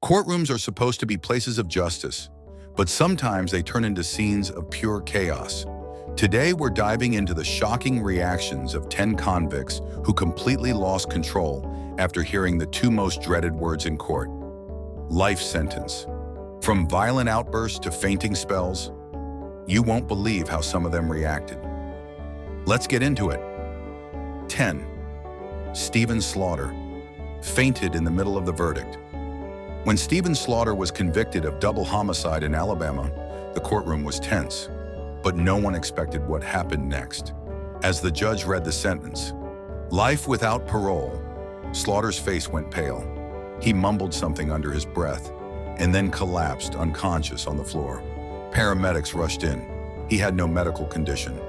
Courtrooms are supposed to be places of justice, but sometimes they turn into scenes of pure chaos. Today, we're diving into the shocking reactions of 10 convicts who completely lost control after hearing the two most dreaded words in court: life sentence. From violent outbursts to fainting spells, you won't believe how some of them reacted. Let's get into it. 10. Stephen Slaughter fainted in the middle of the verdict. When Stephen Slaughter was convicted of double homicide in Alabama, the courtroom was tense, but no one expected what happened next. As the judge read the sentence, life without parole, Slaughter's face went pale. He mumbled something under his breath and then collapsed unconscious on the floor. Paramedics rushed in. He had no medical condition.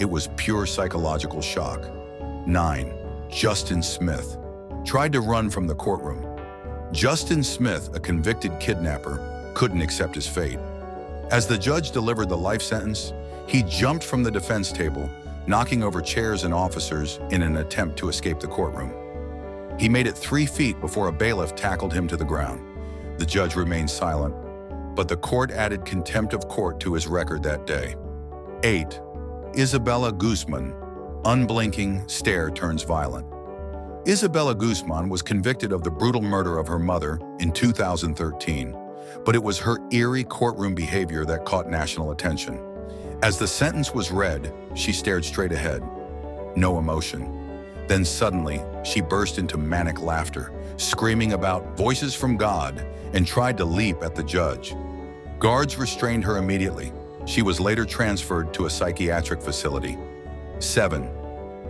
It was pure psychological shock. 9. Justin Smith tried to run from the courtroom. Justin Smith, a convicted kidnapper, couldn't accept his fate. As the judge delivered the life sentence, he jumped from the defense table, knocking over chairs and officers in an attempt to escape the courtroom. He made it 3 feet before a bailiff tackled him to the ground. The judge remained silent, but the court added contempt of court to his record that day. 8. Isabella Guzman. Unblinking stare turns violent. Isabella Guzman was convicted of the brutal murder of her mother in 2013, but it was her eerie courtroom behavior that caught national attention. As the sentence was read, she stared straight ahead. No emotion. Then suddenly, she burst into manic laughter, screaming about voices from God, and tried to leap at the judge. Guards restrained her immediately. She was later transferred to a psychiatric facility. 7.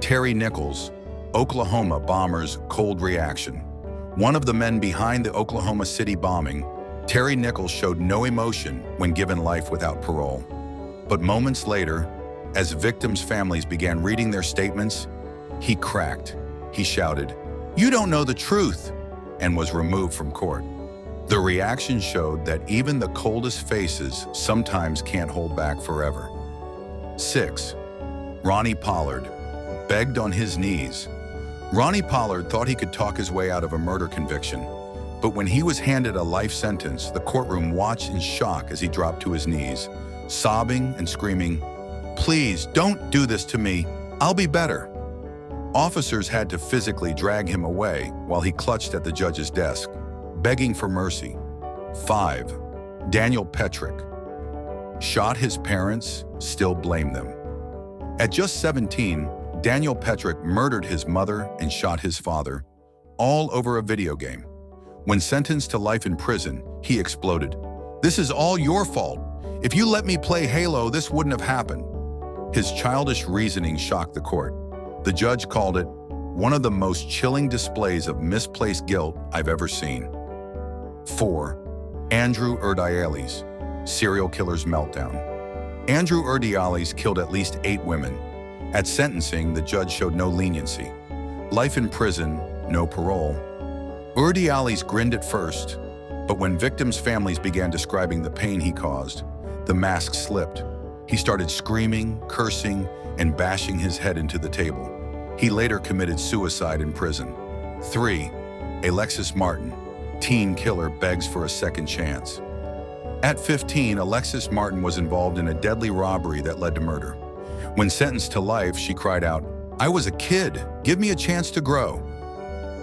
Terry Nichols, Oklahoma bomber's cold reaction. One of the men behind the Oklahoma City bombing, Terry Nichols showed no emotion when given life without parole. But moments later, as victims' families began reading their statements, he cracked. He shouted, "You don't know the truth," and was removed from court. The reaction showed that even the coldest faces sometimes can't hold back forever. 6. Ronnie Pollard begged on his knees. Ronnie Pollard thought he could talk his way out of a murder conviction, but when he was handed a life sentence, the courtroom watched in shock as he dropped to his knees, sobbing and screaming, "Please, don't do this to me. I'll be better." Officers had to physically drag him away while he clutched at the judge's desk, begging for mercy. 5. Daniel Petrick shot his parents, still blamed them. At just 17, Daniel Petrick murdered his mother and shot his father, all over a video game. When sentenced to life in prison, he exploded. "This is all your fault. If you let me play Halo, this wouldn't have happened." His childish reasoning shocked the court. The judge called it one of the most chilling displays of misplaced guilt I've ever seen. 4. Andrew Urdiales, serial killer's meltdown. Andrew Urdiales killed at least 8 women. At sentencing, the judge showed no leniency. Life in prison, no parole. Urdiales grinned at first, but when victims' families began describing the pain he caused, the mask slipped. He started screaming, cursing, and bashing his head into the table. He later committed suicide in prison. 3. Alexis Martin, teen killer begs for a second chance. At 15, Alexis Martin was involved in a deadly robbery that led to murder. When sentenced to life, she cried out, "I was a kid. Give me a chance to grow."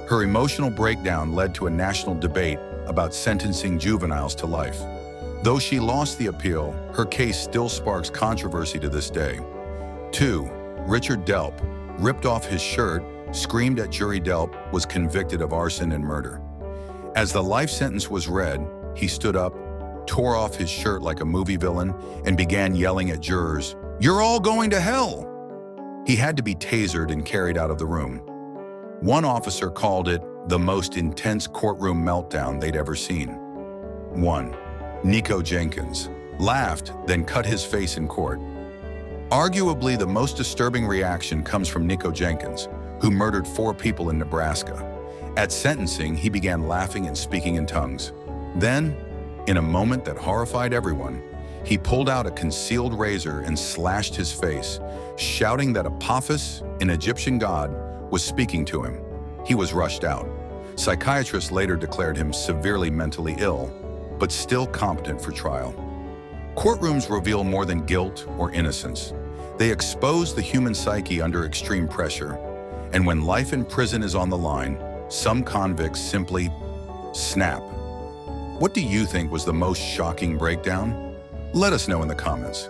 Her emotional breakdown led to a national debate about sentencing juveniles to life. Though she lost the appeal, her case still sparks controversy to this day. 2. Richard Delp, ripped off his shirt, screamed at jury. Delp was convicted of arson and murder. As the life sentence was read, he stood up, tore off his shirt like a movie villain, and began yelling at jurors, "You're all going to hell!" He had to be tasered and carried out of the room. One officer called it the most intense courtroom meltdown they'd ever seen. 1. Nico Jenkins laughed, then cut his face in court. Arguably, the most disturbing reaction comes from Nico Jenkins, who murdered 4 people in Nebraska. At sentencing, he began laughing and speaking in tongues. Then, in a moment that horrified everyone, he pulled out a concealed razor and slashed his face, shouting that Apophis, an Egyptian god, was speaking to him. He was rushed out. Psychiatrists later declared him severely mentally ill, but still competent for trial. Courtrooms reveal more than guilt or innocence. They expose the human psyche under extreme pressure, and when life in prison is on the line, some convicts simply snap. What do you think was the most shocking breakdown? Let us know in the comments.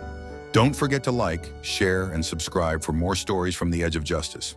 Don't forget to like, share, and subscribe for more stories from the edge of justice.